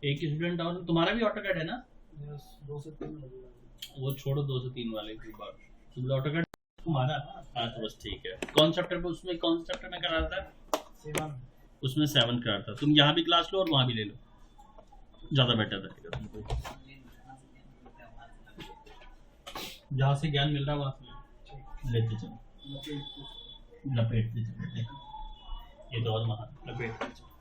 एक स्टूडेंट और तुम्हारा भी ऑटोकैड है ना? 2 से 3 लगेगा। वो छोड़ो 2 से 3 वाले की बात। तुम ऑटोकैड तुम्हारा? हाँ तो बस ठीक है। कौन चैप्टर पे उसमें कौन सा चैप्टर में करा था? 7। उसमें 7 करा था। तुम यहाँ भी क्लास लो और वहाँ भी ले लो, ज़्यादा बेटर रहेगा तुमको। जहाँ से ज्ञान मिल रहा है वहाँ से लेते चलो, लपेटते चलो। ये दौर महा लपेटते चलो।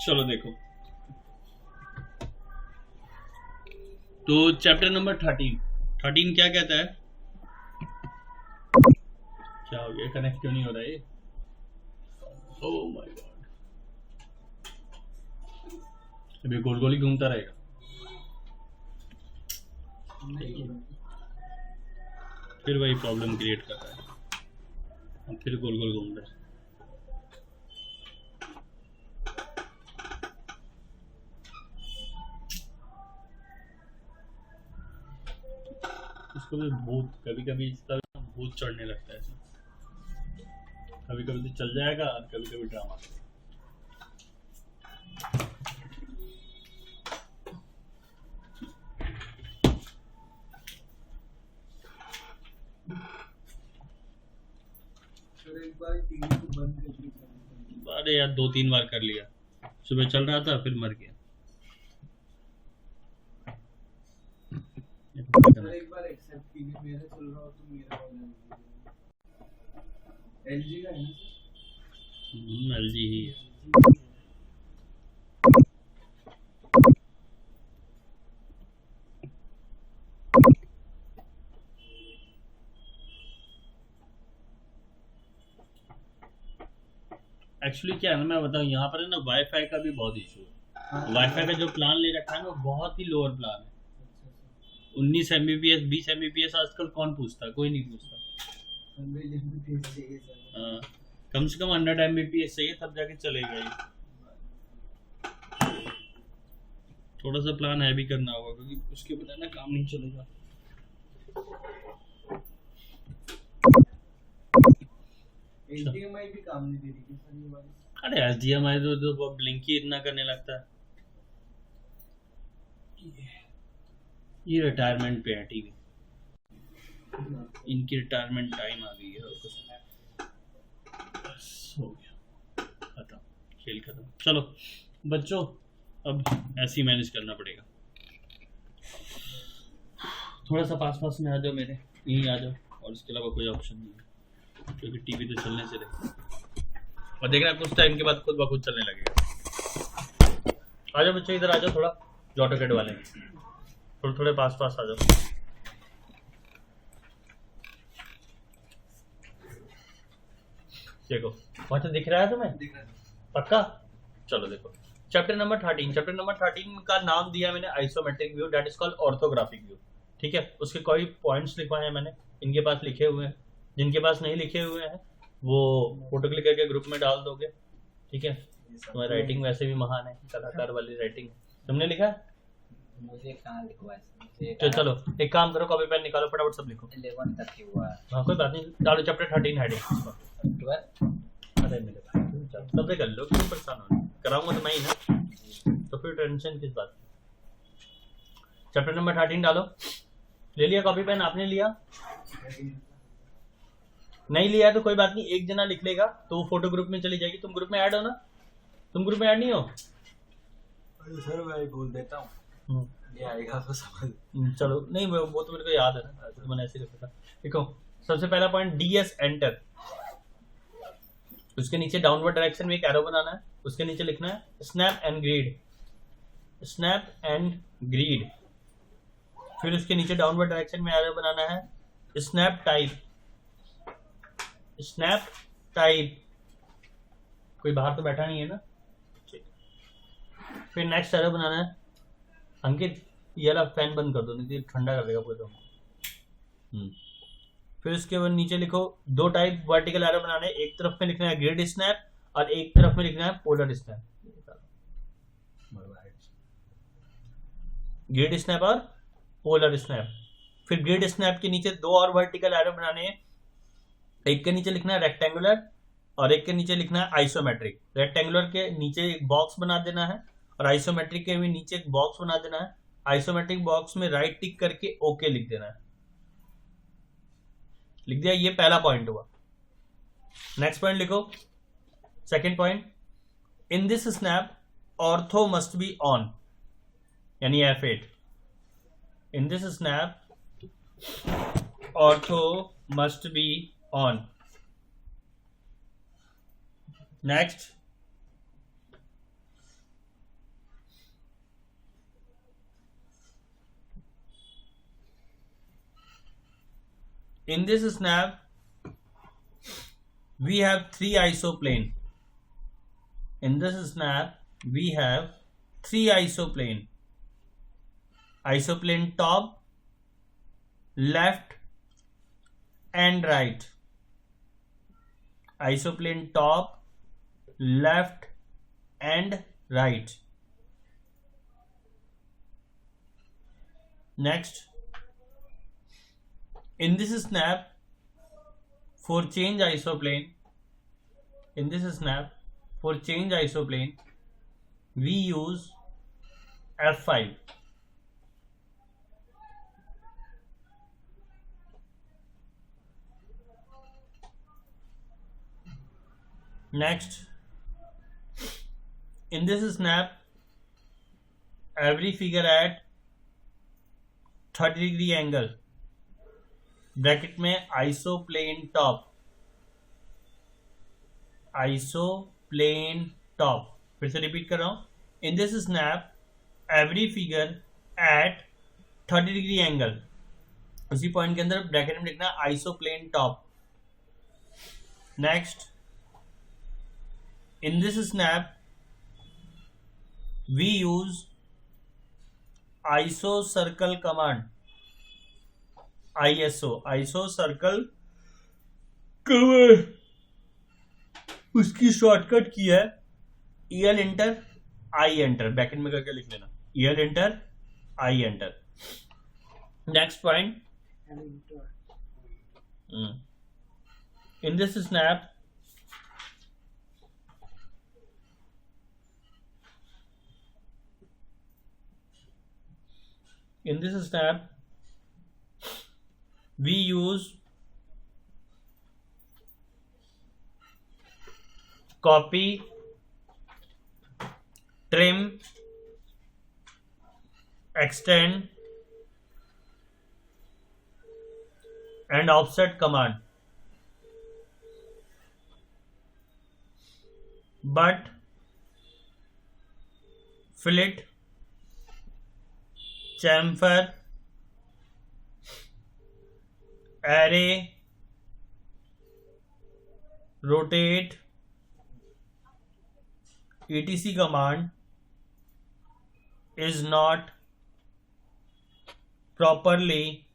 चलो देखो, तो चैप्टर नंबर 13 क्या कहता है? क्या हो गया, कनेक्ट क्यों नहीं हो रहा है? ओह माय गॉड, अभी गोल गोल ही घूमता रहेगा। फिर वही प्रॉब्लम क्रिएट कर रहा है, हम फिर गोल गोल घूम रहे हैं। उसको भी भूत, कभी कभी इसका भूत चढ़ने लगता है। कभी कभी तो चल जाएगा और कभी कभी ड्रामा। एक बार टीवी को बंद कर दिया। अरे यार 2-3 बार कर लिया, सुबह चल रहा था फिर मर गया। एक बार एक्सेप्ट कीजिए, मेरा चल रहा हो तो मेरा हो जाएगा। एलजी का है ना? एलजी ही है। एक्चुअली क्या है ना, मैं बताऊँ, यहाँ पर है ना वाईफाई का भी बहुत इशू है। वाईफाई का जो प्लान ले रखा है ना वो बहुत ही लोअर प्लान है। 19 Mbps 20 Mbps आजकल कौन पूछता है? कोई नहीं पूछता। कम से कम 100 Mbps चाहिए तब जाके चलेगा ये। थोड़ा सा प्लान है भी करना होगा क्योंकि उसके बिना ना काम नहीं चलेगा। HDMI भी काम नहीं दे रही सर ये वाली। अरे HDMI तो ब्लिंक ही इतना करने लगता है। ये रिटायरमेंट पे है टीवी, इनकी रिटायरमेंट टाइम आ गई है और कुछ हो गया, खत्म, खेल खत्म। चलो बच्चों, अब ऐसे ही मैनेज करना पड़ेगा। थोड़ा सा पास में आ जाओ, मेरे यहीं आ जाओ, और इसके अलावा कोई ऑप्शन नहीं है क्योंकि टीवी तो चलने से रहे। और देखना कुछ टाइम के बाद खुद ब खुद चलने लगेगा। आ जाओ बच्चों, इधर आ जाओ, थोड़ा जो ऑटोकैड वाले थोड़े पास आ जाओ। देखो वहां तो दिख रहा है तुम्हें? दिख रहा है। पक्का? चलो देखो, चैप्टर नंबर 13 का नाम दिया मैंने isometric view, that is called orthographic view. ठीक है, उसके कोई पॉइंट्स लिखवाए हैं मैंने, इनके पास लिखे हुए हैं। जिनके पास नहीं लिखे हुए हैं वो फोटो क्लिक करके ग्रुप में डाल दोगे। ठीक है, तुम्हारी राइटिंग वैसे भी महान है, कलाकार वाली राइटिंग। तुमने लिखा? मुझे कहाँ लिखवा है? तो चलो एक काम करो, कॉपी पेन निकालो, फटाफट सब लिखो। 11 तक ही हुआ है। हाँ कोई बात नहीं, डालो चैप्टर 13 हेडिंग। 12। अरे मेरे भाई तब कर लो, क्यों परेशान हो? कराऊंगा तो मैं ही ना, तो फिर टेंशन किस बात? चैप्टर नंबर 13 डालो। ले लिया कॉपी पेन? आपने लिया? नहीं लिया तो कोई बात नहीं, एक जना लिख लेगा तो वो फोटो ग्रुप में चली जाएगी। तुम ग्रुप में ऐड हो ना? तुम ग्रुप में ऐड नहीं हो? सर मैं बोल देता हूँ, ये आएगा तो समझ। चलो नहीं, वो तो मेरे को याद है ना, तो मैंने ऐसे रखा था। देखो सबसे पहला पॉइंट DS एंटर, उसके नीचे डाउनवर्ड डायरेक्शन में एक एरो बनाना है, उसके नीचे लिखना है snap and greed, snap and greed. फिर उसके नीचे डाउनवर्ड डायरेक्शन में एरो बनाना है स्नैप टाइप, स्नैप टाइप। कोई बाहर तो बैठा नहीं है ना? फिर नेक्स्ट एरो बनाना है। अंकित ये वाला फैन बंद कर दो, नहीं तो ये ठंडा कर देगा पूरे रूम। फिर उसके बाद नीचे लिखो 2 टाइप वर्टिकल एरो बनाने, एक तरफ में लिखना है ग्रिड स्नैप और एक तरफ में लिखना है पोलर स्नैप। ग्रिड स्नैप और पोलर स्नैप। फिर ग्रिड स्नैप के नीचे 2 और वर्टिकल एरो बनाने हैं, एक के नीचे लिखना है रेक्टेंगुलर और एक के नीचे लिखना है आइसोमेट्रिक। रेक्टेंगुलर के नीचे एक बॉक्स बना देना है और आइसोमेट्रिक के भी नीचे एक बॉक्स बना देना है। आइसोमेट्रिक बॉक्स में राइट टिक करके ओके लिख देना है। लिख दिया, ये पहला पॉइंट हुआ। नेक्स्ट पॉइंट लिखो, second point, in this snap ortho must be on, यानी F8। In this snap ortho must be on. Next, in this snap we have 3 isoplane. In this snap we have 3 isoplane. Isoplane top, left and right. Isoplane top, left and right. Next, in this snap, for change isoplane, we use F5. Next, in this snap, every figure at 30-degree angle, bracket में isoplane top, फिर से repeat कर रहा हूं, in this snap every figure at 30-degree angle, उसी point के अंदर bracket में लिखना isoplane top. Next, in this snap we use iso circle command, iso circle command, उसकी शॉर्टकट की है EL enter I enter, bracket में करके लिख लेना EL enter I enter. Next point, in this snap we use copy, trim, extend and offset command, but fillet, chamfer, array, rotate, etc command is not properly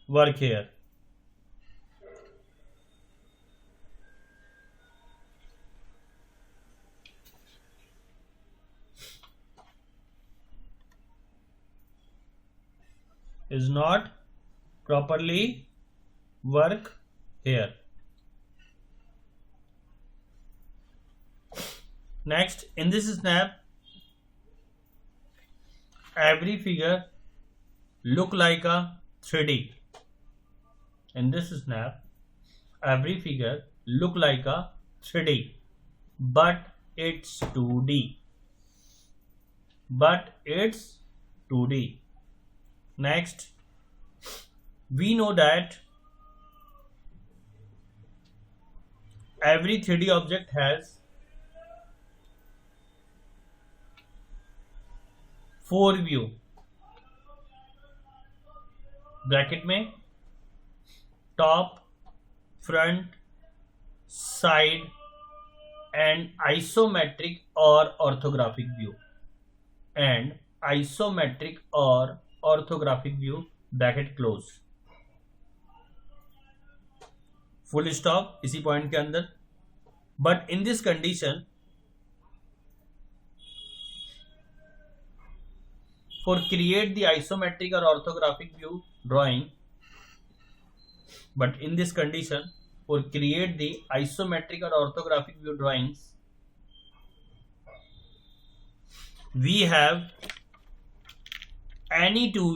work here. Is not properly work here. Next, in this snap, every figure look like a 3D. In this snap, every figure look like a 3D, but it's 2D. Next, we know that every 3D object has 4 view, bracket में top, front, side and isometric or orthographic view, and isometric or orthographic view, bracket close, full stop इसी point के अंदर. But in this condition, for create the isometric or orthographic view drawing, but in this condition, for create the isometric or orthographic view drawings, we have any two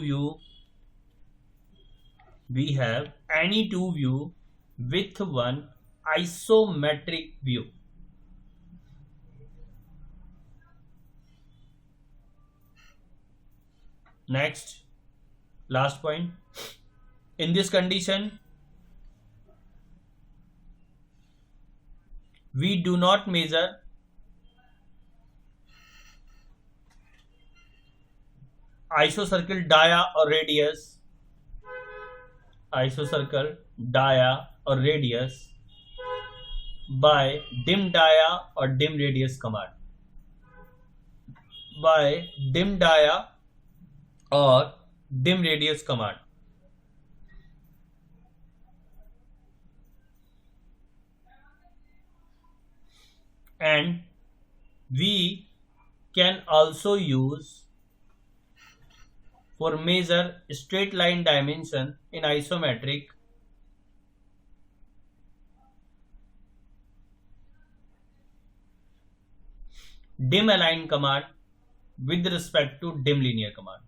view with one isometric view. Next, last point. In this condition, we do not measure isocircle dia or radius, by dim dia or dim radius command. And we can also use for measure straight line dimension in isometric dim align command with respect to dim linear command.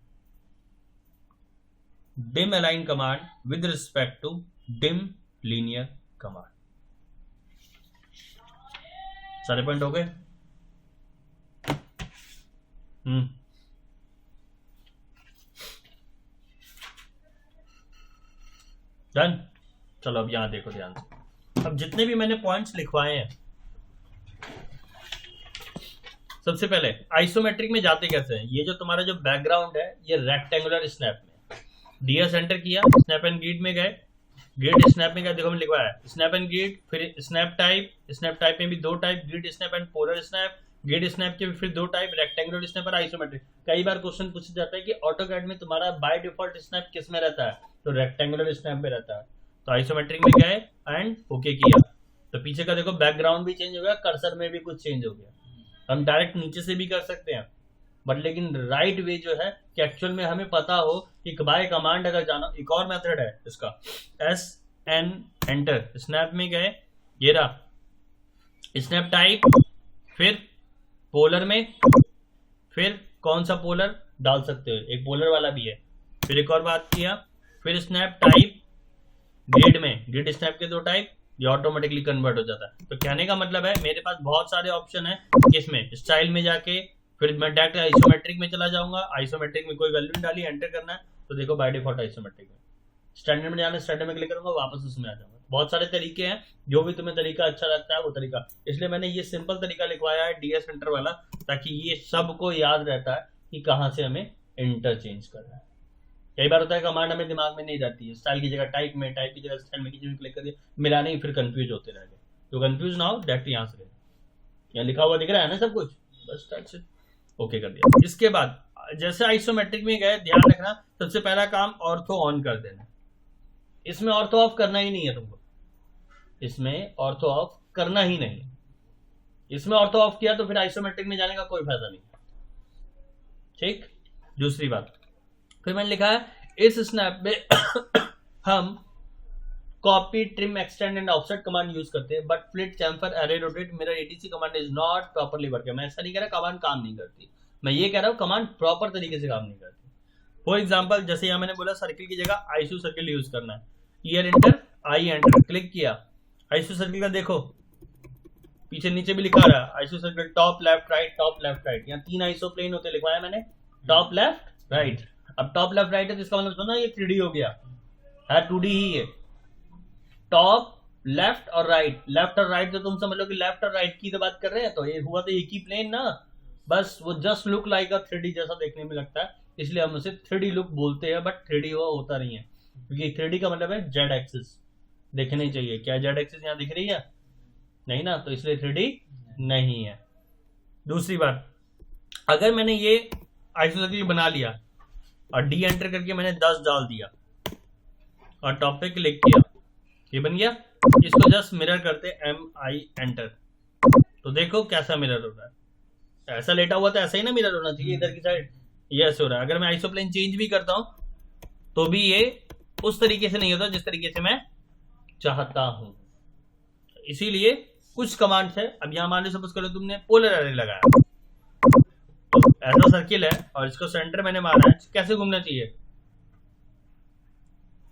Dim align command with respect to dim linear command. सारे point हो गए? Done. चलो अब यहां देखो ध्यान से. अब जितने भी मैंने पॉइंट्स लिखवाए हैं, सबसे पहले आइसोमेट्रिक में जाते कैसे हैं. ये जो तुम्हारा जो बैकग्राउंड है ये रेक्टेंगुलर स्नैप में, डीएस एंटर किया, स्नैप एंड ग्रिड में गए, ग्रिड स्नैप में क्या देखो मैंने लिखवाया है स्नैप एंड ग्रिड, फिर स्नैप टाइप में भी दो type, grid snap and polar snap, grid snap के फिर दो टाइप, रेक्टेंगुलर स्नैप और आइसोमेट्रिक. कई बार क्वेश्चन पूछा जाता है कि ऑटोकैड में तुम्हारा बाय डिफॉल्ट स्नैप किस में रहता है, तो रेक्टेंगुलर स्नैप में रहता है. तो आइसोमेट्रिक में गए एंड ओके किया, तो पीछे का देखो बैकग्राउंड भी चेंज हो गया, कर्सर में भी कुछ चेंज हो गया. हम डायरेक्ट नीचे से भी कर सकते हैं, बट लेकिन राइट वे जो है कि एक्चुअल में हमें पता हो कि बाय कमांड अगर जाना. एक और मेथड है इसका, एस एन एंटर, स्नैप में गए, ये रहा स्नैप टाइप, फिर पोलर में, फिर कौन सा पोलर डाल सकते हो, एक पोलर वाला भी है, फिर एक और बात किया, फिर स्नैप टाइप ग्रिड में, ग्रिड स्नैप के दो टाइप, ये ऑटोमेटिकली कन्वर्ट हो जाता है. तो कहने का मतलब है मेरे पास बहुत सारे ऑप्शन है, इसमें स्टाइल में जाके फिर मैं डायरेक्ट आइसोमेट्रिक में चला जाऊंगा, आइसोमेट्रिक में कोई वैल्यू डाली, एंटर करना है, तो देखो बाय डिफॉल्ट आइसोमेट्रिक में. स्टैंडर्ड में जाना, स्टैंडर्ड में क्लिक करूंगा, वापस उसमें आ जाऊंगा. बहुत सारे तरीके हैं, जो भी तुम्हें तरीका अच्छा लगता है वो तरीका. इसलिए मैंने ये सिंपल तरीका लिखवाया है डीएस एंटर वाला, ताकि ये सबको याद रहता है कि कहाँ से हमें इंटरचेंज करना है. कई बार होता है कमांड हमें दिमाग में नहीं रहती है, स्टाइल की जगह टाइप में, टाइप की जगह स्टाइल में, किसी में क्लिक करके मिला नहीं, फिर कंफ्यूज होते रह गए. तो कंफ्यूज ना हो, डायरेक्ट यहाँ से यहाँ लिखा हुआ दिख रहा है ना सब कुछ, बस टच ओके कर दिया. इसके बाद जैसे आइसोमेट्रिक में गए, ध्यान रखना सबसे पहला काम ऑर्थो ऑन कर देना. इसमें ऑर्थो ऑफ करना ही नहीं है तुमको, इसमें ऑर्थो ऑफ करना ही नहीं. इसमें ऑर्थो ऑफ किया तो फिर आइसोमेट्रिक में जाने का कोई फायदा नहीं. ठीक. दूसरी बात, फिर मैंने लिखा है इस स्नैप में हम copy, trim, extend and offset command use करते हैं, but fillet, chamfer, array, rotate, mirror, etc command is not properly working. मैं ऐसा नहीं कह रहा कमांड काम नहीं करती, मैं ये कह रहा हूं कमांड प्रॉपर तरीके से काम नहीं करती. फॉर एग्जांपल जैसे यहाँ मैंने बोला सर्किल की जगह आइसो सर्किल यूज करना है, year enter, I enter, click किया, आइसो सर्किल का देखो पीछे नीचे भी लिखा रहा है iso circle top left right, top left right. यहाँ 3 आइसो प्लेन होते लिखवाया मैंने, टॉप लेफ्ट राइट. अब टॉप लेफ्ट राइट है तो इसका मतलब सुना ये 3D हो गया है, 2D ही है. टॉप लेफ्ट और राइट, लेफ्ट और राइट तो तुम समझ लो कि लेफ्ट और राइट की तो बात कर रहे हैं, तो ये हुआ तो एक ही प्लेन ना, बस वो जस्ट लुक लाइक अ 3D जैसा देखने में लगता है, इसलिए हम उसे 3D लुक बोलते हैं, बट 3D वो होता नहीं है, क्योंकि 3D का मतलब है जेड एक्सिस देखने चाहिए. क्या जेड एक्सिस यहाँ दिख रही है? नहीं ना, तो इसलिए 3D नहीं है। दूसरी बात, अगर मैंने ये आइसोसर्किल बना लिया और डी एंटर करके मैंने 10 डाल दिया और टॉप पे क्लिक किया, ये बन गया। इसको जस्ट मिरर करते MI एंटर, तो देखो कैसा मिरर हो रहा है। ऐसा लेटा हुआ तो ऐसा ही ना मिरर होना चाहिए इधर की साइड, ये ऐसे हो रहा है। अगर मैं आइसोप्लेन चेंज भी करता हूं तो भी ये उस तरीके से नहीं होता जिस तरीके से मैं चाहता हूं। इसीलिए कुछ कमांड्स है, अब यहां मान लो सपोज करो तुमने पोलर एरे लगाया, तो ऐसा सर्किल है और इसको सेंटर मैंने मारा है, कैसे घूमना चाहिए।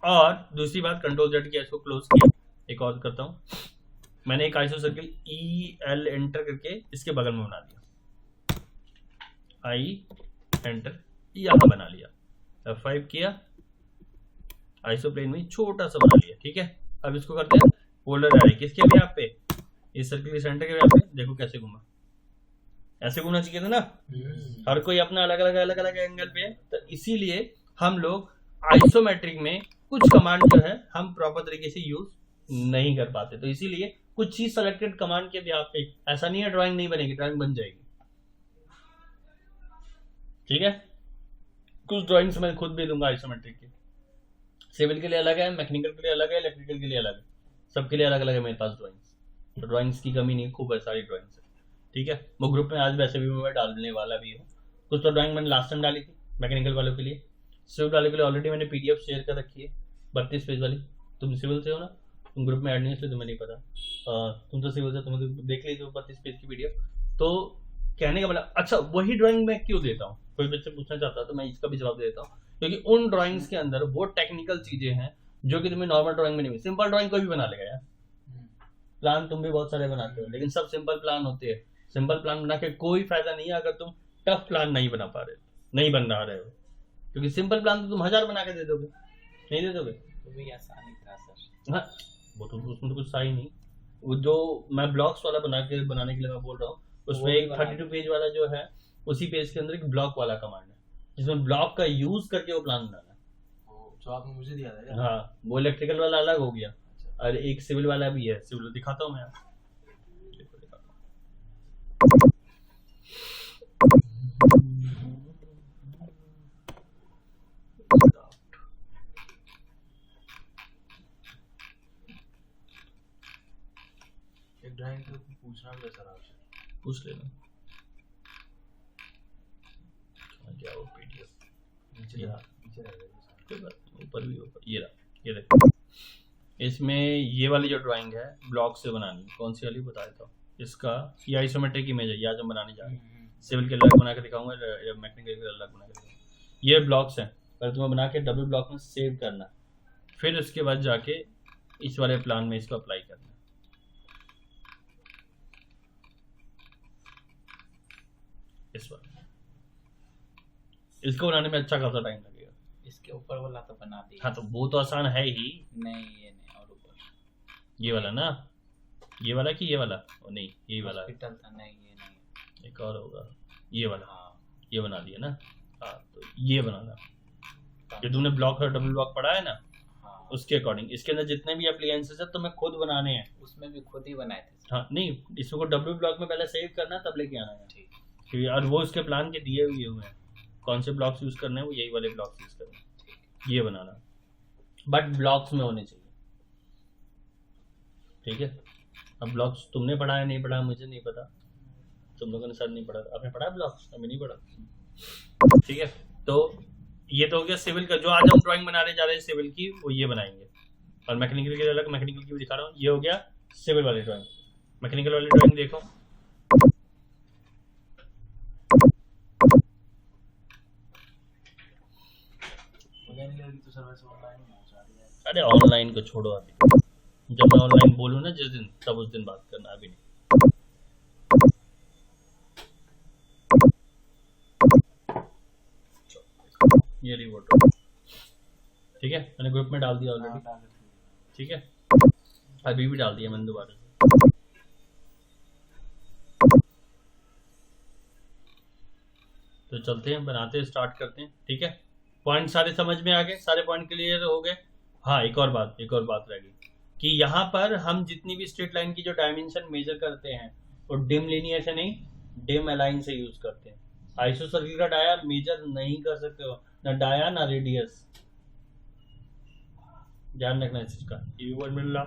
और दूसरी बात, कंट्रोल Z किया, इसको क्लोज किया। एक और करता हूं, मैंने एक आइसो सर्किल EL एंटर करके इसके बगल में बना दिया, I एंटर यहां बना लिया, F5 किया, आइसोप्लेन में छोटा सा बना लिया। ठीक है, अब इसको करते हैं पोलर एरे किसके भी यहाँ पे, इस सर्किल के सेंटर के यहाँ पे, देखो कैसे घूमा। ऐसे घूमना चाहिए था ना, हर कोई अपना अलग अलग एंगल पे है। तो इसीलिए हम लोग आइसोमेट्रिक में कुछ कमांड जो है हम प्रॉपर तरीके से यूज नहीं कर पाते। तो इसीलिए कुछ ही सेलेक्टेड कमांड के भी आप पे, ऐसा नहीं है ड्राइंग नहीं बनेगी, ड्राइंग बन जाएगी। ठीक है, कुछ ड्राइंग्स मैं खुद भी दूंगा आइसोमेट्रिक की, सिविल के लिए अलग है, मैकेनिकल के लिए अलग है, इलेक्ट्रिकल के लिए अलग है, सबके लिए अलग अलग है मेरे पास ड्राइंग्स। तो ड्राइंग्स की कमी नहीं, खूब है सारी ड्राइंग्स है। ठीक है, वो ग्रुप में आज वैसे भी मैं डालने वाला भी हूँ। कुछ तो ड्राइंग मैंने लास्ट टाइम डाली थी मैकेनिकल वालों के लिए, सिविल वालों के लिए ऑलरेडी मैंने PDF शेयर कर रखी है 32 पेज वाली। तुम सिविल से हो ना, तुम ग्रुप में ऐड नहीं है इसलिए तुम्हें नहीं पता, तुम तो सिविल से, तुम्हें तो देख लीजिए 32 पेज की PDF। तो कहने का मतलब, अच्छा वही ड्राइंग मैं क्यों देता हूँ, कोई बच्चे पूछना चाहता है तो मैं इसका भी जवाब देता हूँ, क्योंकि उन ड्राइंग्स के अंदर वो टेक्निकल चीजें हैं जो कि तुम्हें नॉर्मल ड्राइंग में नहीं मिली। सिंपल ड्राइंग कोई भी बना लेगा यार, प्लान तुम भी बहुत सारे बनाते हो, लेकिन सब सिंपल प्लान होते हैं। सिंपल प्लान बना के कोई फायदा नहीं है अगर तुम टफ प्लान नहीं बना पा रहे, नहीं बना रहे हो, क्योंकि सिंपल प्लान तो तुम 1000 बना के दे दोगे, नहीं दे दोगे। तो भी आसानी था सर। हाँ, वो तो उसमें तो कुछ सही नहीं। वो जो मैं ब्लॉक्स वाला बनाने के लिए मैं बोल रहा हूँ, उसमें एक 32 पेज वाला जो है, उसी पेज के अंदर एक ब्लॉक वाला कमांड है जिसमें ब्लॉक का यूज करके वो प्लान बनाना है। जो आपने मुझे दिया था क्या? हाँ, वो इलेक्ट्रिकल वाला अलग हो गया और एक सिविल वाला भी है। सिविल दिखाता हूँ मैं, एक ड्राइंग तो पूछना भी था सर आपसे, पूछ लेना क्या वो PDF नीचे रह गया कोई बात नहीं, ऊपर भी ऊपर, ये रहा, ये देखो। इसमें ये वाली जो ड्राइंग है ब्लॉक से बनानी, कौन सी वाली बता देता हूँ। इसका ये आइसोमेट्रिक इमेज है, ये आज हम बनाने जा रहे हैं। सिविल के अलग बना के दिखाऊंगा, मैकेनिकल के अलग बना के दिखाऊंगा। ये ब्लॉक्स हैं, पहले तुम्हें बना के डबल ब्लॉक में सेव करना, फिर उसके बाद जाके इस वाले प्लान में इसको अप्लाई करना। इस वाले इसको बनाने में अच्छा खासा टाइम लगेगा। इसके ऊपर वाला तो बना दिया। हाँ, तो वो तो आसान है ही। नहीं ये नहीं, और ऊपर ये वाला ना, ये वाला कि ये वाला, ओ नहीं यही वाला है। हॉस्पिटल था, नहीं ये नहीं। एक और होगा, ये वाला। हाँ, ये बना दिया ना। हाँ, तो ये बनाना, जो तुमने ब्लॉक और डबल ब्लॉक पढ़ा है ना, हाँ उसके अकॉर्डिंग इसके अंदर जितने भी एप्लीकेंसेस है तुम्हें खुद बनाने हैं। उसमें भी खुद ही बनाए थे। हाँ नहीं, इसको डब्ल्यू ब्लॉक में पहले सेव करना, तब लेके आना है। ठीक, क्योंकि और वो उसके प्लान के दिए हुए हैं, कौन से ब्लॉक्स यूज करने हैं, वो यही वाले ब्लॉक्स यूज करने हैं। ये बनाना, बट ब्लॉक्स में होने चाहिए। ठीक है, अब ब्लॉक्स तुमने पढ़ा है नहीं पढ़ा मुझे नहीं पता, तुम लोगों ने सर नहीं पढ़ा, आपने पढ़ा ब्लॉक्स, हमें नहीं पढ़ा। ठीक है, तो ये तो हो गया सिविल का। जो आज हम ड्राइंग बनाने जा रहे हैं सिविल की, वो ये बनाएंगे। और मैकेनिकल के अलग, मैकेनिकल की भी दिखा रहा हूँ। ये हो गया सिविल वाली ड्राइंग। मैकेनिकल वाली ड्राइंग देखो, मैकेनिकल तो सर वैसे ऑनलाइन पहुंचा दिया है। अरे ऑनलाइन को छोड़ो अभी, जब मैं ऑनलाइन बोलूँ ना जिस दिन, तब उस दिन बात करना, अभी नहीं। ये रही फोटो। ठीक है, मैंने ग्रुप में डाल दिया ऑलरेडी। ठीक है, अभी भी डाल दिया मैंने दोबारा से। तो चलते हैं, बनाते हैं, स्टार्ट करते हैं। ठीक है, पॉइंट सारे समझ में आ गए, सारे पॉइंट क्लियर हो गए। हाँ, एक और बात रह गई कि यहाँ पर हम जितनी भी स्ट्रेट लाइन की जो डायमेंशन मेजर करते हैं, और डिम लीनियर से नहीं, डिम अलाइन से यूज करते हैं। आइसो सर्किल का डाया मेजर नहीं कर सकते हो, ना डाया ना रेडियस, ध्यान रखना इस चीज का। ये भी वर्ड मिल रहा,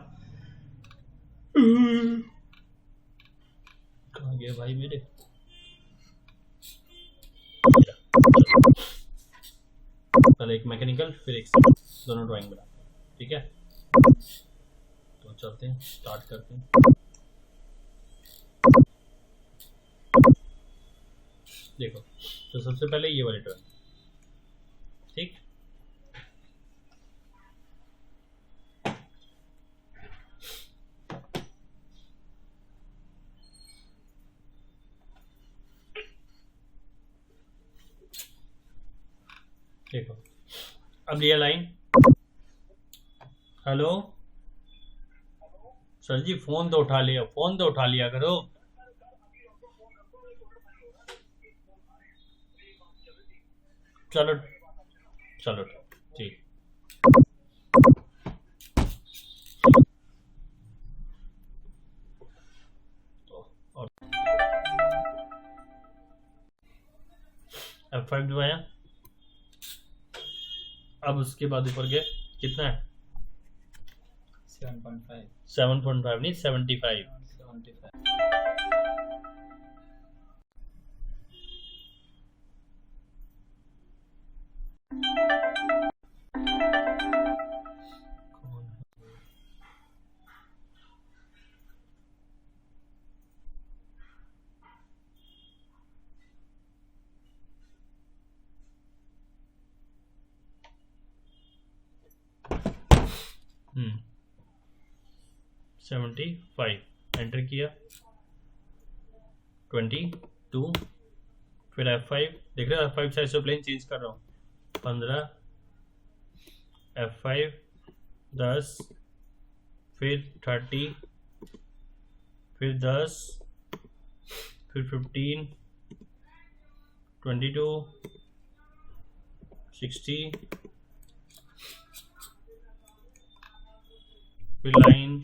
कहाँ गया भाई मेरे, पहले एक मैकेनिकल फिर एक दोनों ड्राइंग बना, ठीक है। तो चलते हैं, स्टार्ट करते हैं। देखो तो सबसे पहले ये वाली ड्राइंग, ठीक। देखो अब ये लाइन, हेलो सर जी, फोन तो उठा लिया, फोन तो उठा लिया करो। चलो चलो ठीक। और F5 दबाया, अब उसके बाद ऊपर गए, कितना है 7.5 7.5 नहीं 75। 75 75 एंटर किया, 22, फिर F5, देख रहे हो F5 से आइसोप्लेन चेंज कर रहा हूँ, 15, F5 10, फिर 30, फिर 10, फिर 15, 22, 60, फिर लाइन,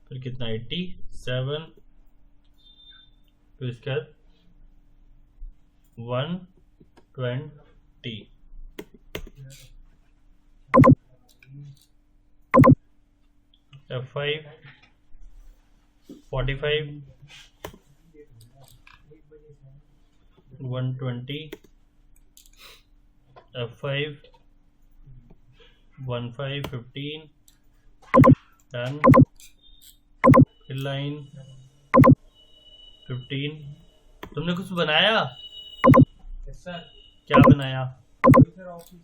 फिर कितना 87, फिर इसके बाद 120, F5 45, 120, F5 15, 15, डन, फिर लाइन 15। तुमने कुछ बनाया? सर क्या बनाया? Sir office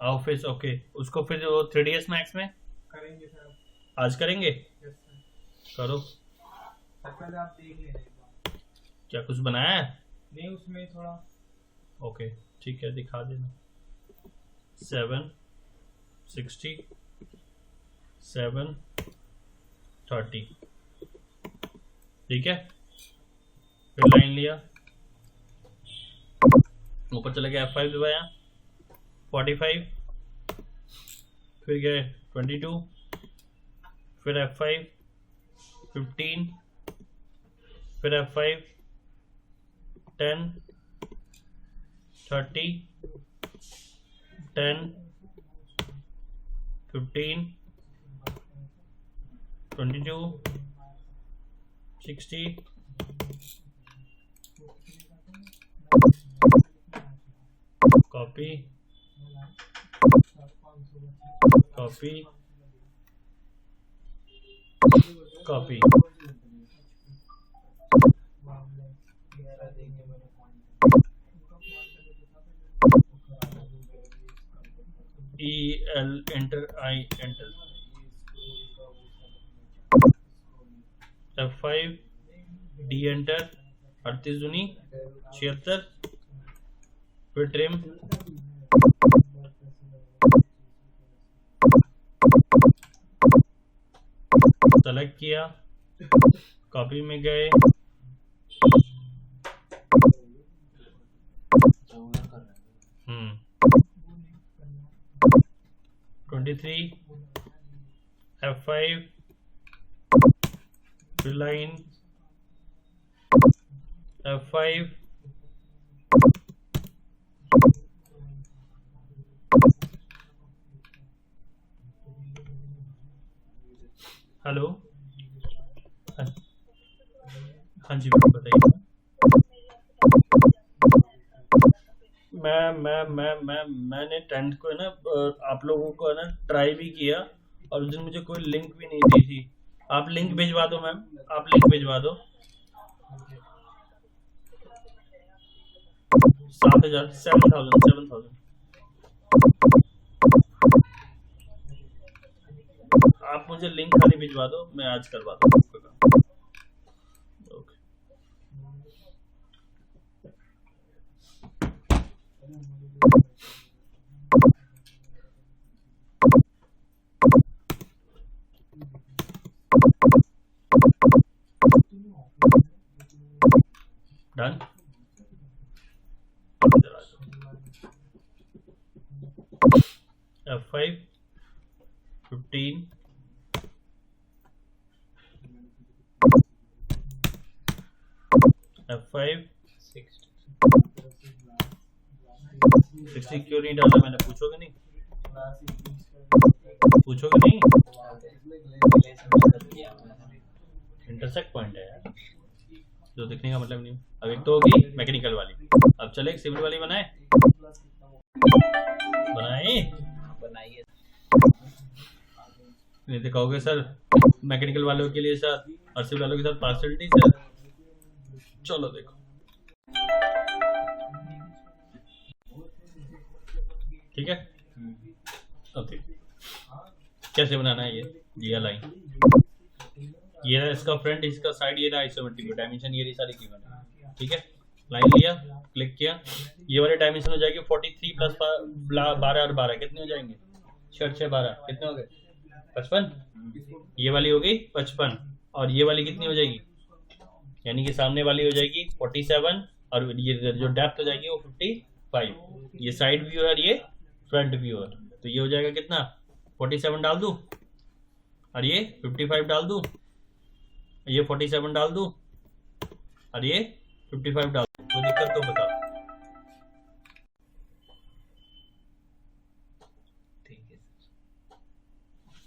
office, okay. उसको फिर वो 3ds मैक्स में करेंगे सर, आज करेंगे, यस सर। करो। सर पहले आप देख लेना एक बार। क्या कुछ बनाया है? नहीं उसमें थोड़ा ओके ठीक है, दिखा देना। 7 60 7 30, ठीक है। फिर लाइन लिया, ऊपर चले गए, F5 दबाया, 45, फिर गए 22, फिर F5 15, फिर F5 10, 30, 10, 15, 22, 60, copy copy copy, EL enter, I enter, F5 D enter, 38 दूनी 76, फिर ट्रिम, सेलेक्ट किया, कॉपी में गए, हम्म 23, F5 फिर लाइन F5 हेलो। हाँ जी बताइए। मैंने 10th को है ना आप लोगों को है ना ट्राई भी किया और उस दिन मुझे कोई लिंक भी नहीं दी थी। आप लिंक भिजवा दो मैम, आप लिंक भिजवा दो। 7,000 7,000 आप मुझे लिंक खाली भिजवा दो, मैं आज करवा दूँ आपका काम। Okay done. F5 15 F5 60 क्यों नहीं डाला मैंने, पूछोगे नहीं? पूछोगे नहीं? इंटरसेक्ट पॉइंट है यार, जो दिखने का मतलब नहीं। अब एक तो होगी मैकेनिकल वाली, अब चले एक सिविल वाली बनाए। बनाइए। नहीं दिखाओगे सर मैकेनिकल वालों के लिए साथ और सिविल वालों के साथ पार्सलिटी सर। चलो देखो ठीक है। ओके कैसे बनाना है ये लाइन, ये रहा इसका फ्रंट, इसका साइड, ये रहा आइसोमेट्रिक डायमेंशन, ये रही सारी कीमत। ठीक है लाइन लिया, क्लिक किया, ये वाले डायमेंशन हो जाएगी 43 प्लस 12 और 12 कितने हो जाएंगे? 6 12 कितने हो गए? 55। ये वाली हो गई 55 और ये वाली कितनी हो जाएगी? यानी कि सामने वाली हो जाएगी 47 और ये जो डेप्थ हो जाएगी वो 55। ये साइड व्यू है और ये फ्रंट व्यू है, तो ये हो जाएगा कितना? 47 डाल दूं और ये 55 डाल दूं, ये 47 डाल दूं और ये 55 डाल दूं, कोई दिक्कत तो बताओ। ठीक है सर,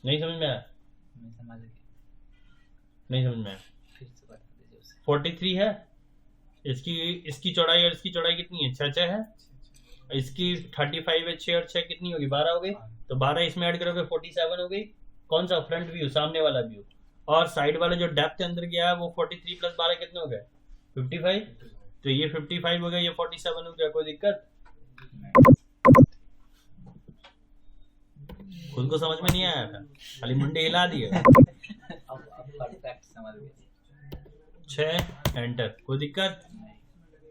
नहीं समझ में आया? मैं समझ गया। नहीं समझ में आया? फिर से बता दीजिए उसे। 43 है, इसकी चौड़ाई और इसकी चौड़ाई कितनी है? 6 है। इसकी 35 है, 6 और 6 कितनी होगी? 12 हो गई। तो 12 इसमें ऐड करोगे 47 हो गई। कौन सा? फ्रंट व्यू, सामने वाला व्यू। और साइड वाला जो डेप्थ अंदर गया है वो 43 प्लस 12 कितने हो गए? 55। तो ये 55 हो गया, ये 47 हो गया, कोई दिक्कत? खुद को समझ में नहीं आया था, खाली मुंडे हिला दिए। अब परफेक्ट समझ गए। 6 एंटर, कोई दिक्कत?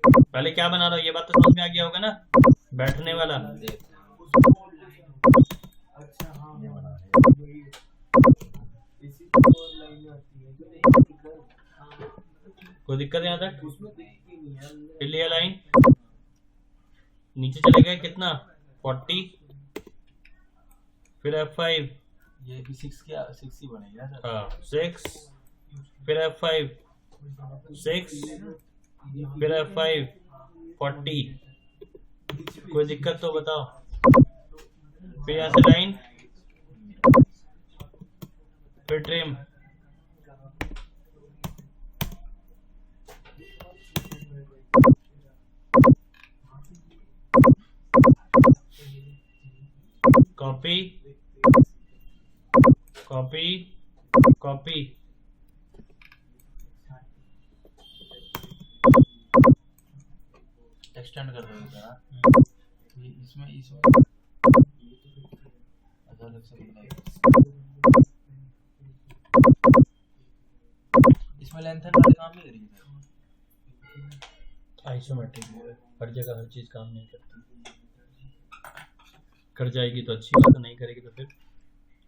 पहले क्या बना रहा हूँ ये बात तो समझ में आ गया होगा ना, बैठने वाला। कोई दिक्कत यहाँ तक? फिर लिया लाइन, नीचे चले गए कितना? 40, फिर F5, ये भी 6 ही बनेगा सर। हाँ 6, फिर F5 6, फिर F5 40। कोई दिक्कत तो बताओ। फिर यहाँ से लाइन, फिर trim, copy copy copy, extend कर देंगे जरा। ये इसमें अलग से बनाइए। इसमें लेंथन वाले काम नहीं करेंगे। आइसोमेट्रिक हर जगह हर चीज काम नहीं करती। कर जाएगी तो अच्छी बात है, नहीं करेगी तो फिर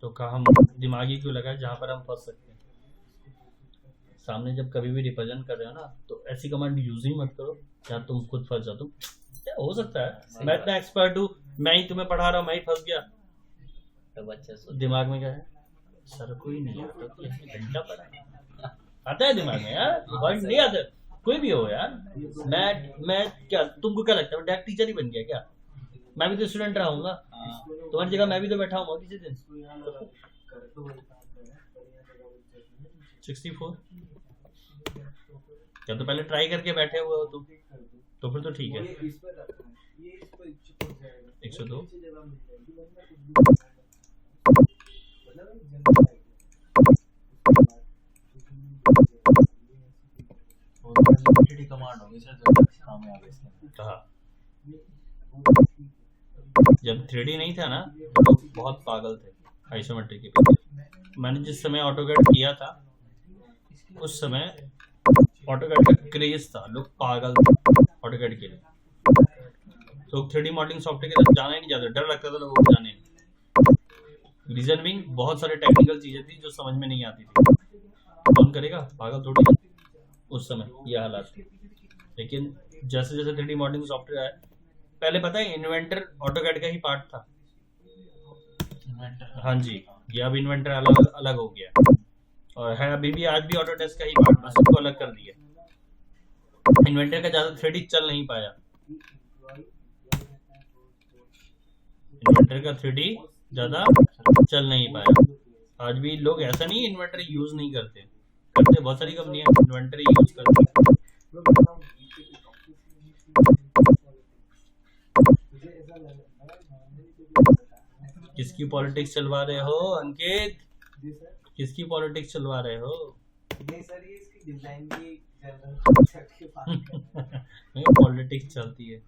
तो हम दिमागी क्यों लगाए जहाँ पर हम फंस सकते हैं। सामने जब कभी भी रिप्रेजेंट कर रहे हो ना तो ऐसी कमांड यूज ही मत करो जहाँ तुम खुद फंस जाओ। तुम क्या हो सकता है मैं इतना एक्सपर्ट हूँ, मैं ही तुम्हें पढ़ा रहा हूँ, मैं ही फंस गया तो बच्चे दिमाग में क्या है? सर कोई नहीं आता तो घंटा पड़ा है। आता है दिमाग में यार, पॉइंट नहीं आता, कोई भी हो यार। मैं क्या, तुमको क्या लगता है डायरेक्ट टीचर ही बन गया क्या? मैं भी तो स्टूडेंट रहा हूँगा, हाँ तुम्हारी जगह मैं भी तो बैठा हूँ किसी दिन। 64 क्या, तो पहले ट्राई करके बैठे हुए हो तुम, तो फिर तो ठीक है। 102 लिमिटेड कमांड होगी सर, जब तक काम में आ गए इसमें। कहा जब 3D नहीं था ना तो लोग बहुत पागल थे आइसोमेट्रिक के पीछे। मैंने जिस समय ऑटोकैड किया था उस समय ऑटोकैड का क्रेज था, लोग पागल थे ऑटोकैड के लिए। तो 3D मॉडलिंग सॉफ्टवेयर की तरफ जाना ही नहीं चाहते, डर लगता था लोगों को जाने में। रीजन बिंग बहुत सारे टेक्निकल चीजें थी जो समझ में नहीं आती थी। कौन करेगा, पागल थोड़ी उस समय ये हालात थे। लेकिन जैसे जैसे 3D मॉडलिंग सॉफ्टवेयर आया, पहले पता है इन्वेंटर ऑटोकैड का ही पार्ट था। इन्वेंटर, हाँ जी, ये अब इन्वेंटर अलग अलग हो गया और है अभी भी, आज भी ऑटोडेस्क का ही पार्ट, बस उसको अलग कर दिया। इन्वेंटर का ज्यादा 3D चल नहीं पाया, इन्वेंटर का 3D ज्यादा चल नहीं पाया। आज भी लोग ऐसा नहीं इन्वेंटर यूज नहीं करते, बहुत सारी कंपनियां इन्वेंटर यूज करती हैं। किसकी पॉलिटिक्स चलवा रहे हो अंकित, किसकी पॉलिटिक्स चलवा रहे हो? नहीं सर, ये इसकी डिजाइन की पॉलिटिक्स चलती है।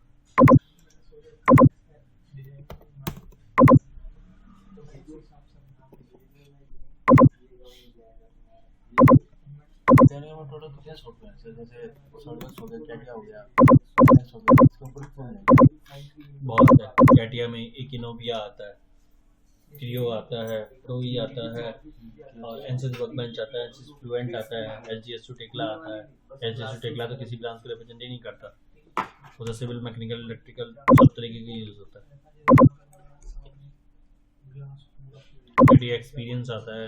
चैनल में टोटल कितने सॉफ्टवेयर हैं जैसे सॉल्वर्स हो गया, क्या हो गया, हो गया, इसके ऊपर बहुत है। कैटिया में इकिनोविया आता है, क्रियो आता है, प्रोई आता है, और एनसिस वर्कबेंच आता है, एनसिस फ्लुएंट आता है, एसजीएस टेक्ला आता है। एसजीएस टेक्ला तो किसी ब्रांच को रिप्रेजेंट ही नहीं करता, वो तो सिविल, मैकेनिकल, इलेक्ट्रिकल सब तरीके के यूज होता है। एक्सपीरियंस आता है,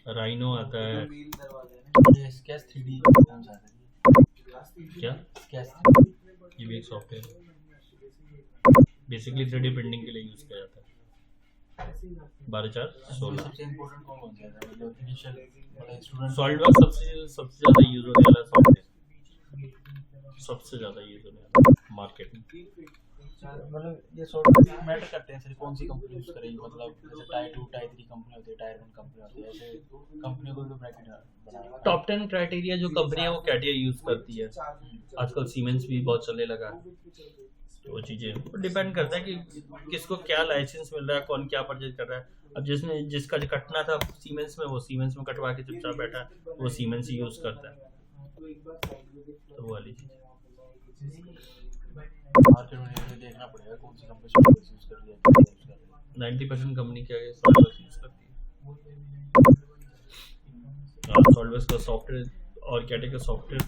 राइनो आता है। ये स्केच 3D कौन सा है? क्या स्केच ये भी एक सॉफ्टवेयर बेसिकली 3D प्रिंटिंग के लिए यूज किया जाता है। 12/4/16 सबसे इम्पोर्टेंट कौन सा है, मतलब इनिशियल मतलब स्टूडेंट? सॉलिडवर्क्स सबसे ज़्यादा यूज होने वाला सॉफ्टवेयर, सबसे ज़्यादा यूज होने वाला मार्केट में। मतलब ये सॉफ्टवेयर मैटर करते हैं सर, कौन सी कंपनी यूज करेगी, मतलब जैसे टायर 2 टायर 3 कंपनी होती है, टायर 1 कंपनी होती है, ऐसे कंपनी को भी ब्रैकेट बनाया। टॉप 10 क्राइटेरिया जो कंपनी है वो कैटिया यूज करती है। आजकल सीमेंस भी बहुत चलने लगा है, तो वो चीज़ें डिपेंड करता है कि किसको क्या लाइसेंस मिल रहा है, कौन क्या परचेज कर रहा है। अब जिसका जो कटना था सीमेंस में, वो सीमेंस में कटवा के चुपचाप बैठा है, वो सीमेंस ही यूज करता है। तो वो वाली चीज़ मार्केट में ये देखना पड़ेगा कौन सी कंपनी सॉफ्टवेयर यूज कर रही है। 90% कंपनी क्या है सॉल्डवर्क्स यूज करती है। सॉल्डवर्क्स का सॉफ्टवेयर और कैटिया का सॉफ्टवेयर,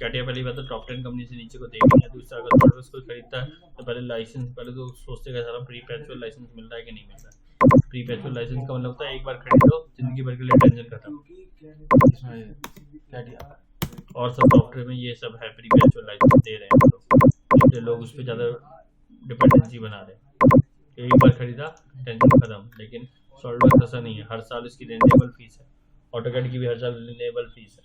कैटिया पहली बात तो टॉप 10 कंपनी से नीचे को देखनी है। दूसरा, अगर सॉल्डवर्क्स को खरीदता है तो पहले लाइसेंस, पहले तो सोचते हैं सारा प्री पैचुअल लाइसेंस मिल रहा है कि नहीं मिल रहा है। प्री पैचुअल लाइसेंस का मतलब होता है एक बार खरीद लो, जिंदगी भर के लिए टेंशन खत्म। इसमें कैटिया और सब सॉफ्टवेयर में ये सब है, प्री पैचुअल लाइसेंस दे रहे हैं लोग, इसलिए लोग उस पर ज़्यादा डिपेंडेंसी बना रहे हैं। एक बार खरीदा टेंशन खत्म। लेकिन सॉल्डवर्क्स ऐसा नहीं है, हर साल इसकी रिन्यूएबल फीस है। ऑटोकैड की भी हर साल रिन्यूएबल फीस है।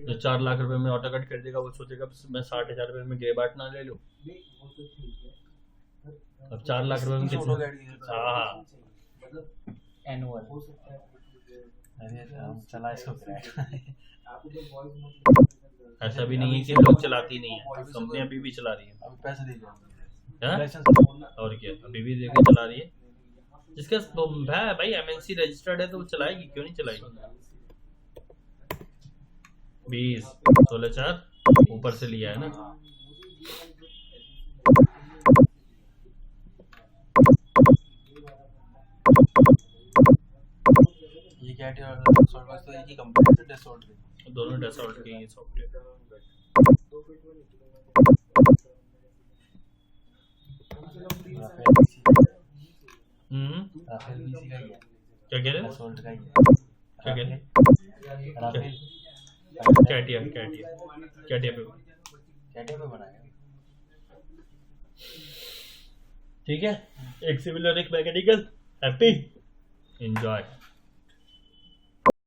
जो 4 लाख रुपए में ऑटोकैड खरीदेगा वो सोचेगा मैं 60,000 रुपए में ग्रे बार्ट ना ले लूं। अब 4 लाख रुपए में कितना? हाँ, एनुअल अरे हम चला इसको ग्रेड ऐसा भी नहीं है कि लोग चलाती नहीं है, कंपनी अभी भी चला रही है। अभी पैसे दे दिया हाँ? लाइसेंस और क्या, अभी भी देखे चला रही है। जिसका भाई एमएनसी रजिस्टर्ड है तो वो चलाएगी, क्यों नहीं चलाएगी। 20 16/4 ऊपर से लिया है ना। ये कैटिया और सॉल्डवर्क्स तो एक ही कंपनी है, डेसॉल्ट की। दोनों डेसॉल्ट के ही सॉफ्टवेयर। राफेल बीसी का ही है, क्या कह रहे हैं? डेसॉल्ट का ही है। क्या कहते हैं? राफेल कैटिया पे कैटे पे बनाया ठीक है, एक सिविल और एक मैकेनिकल। Happy, enjoy.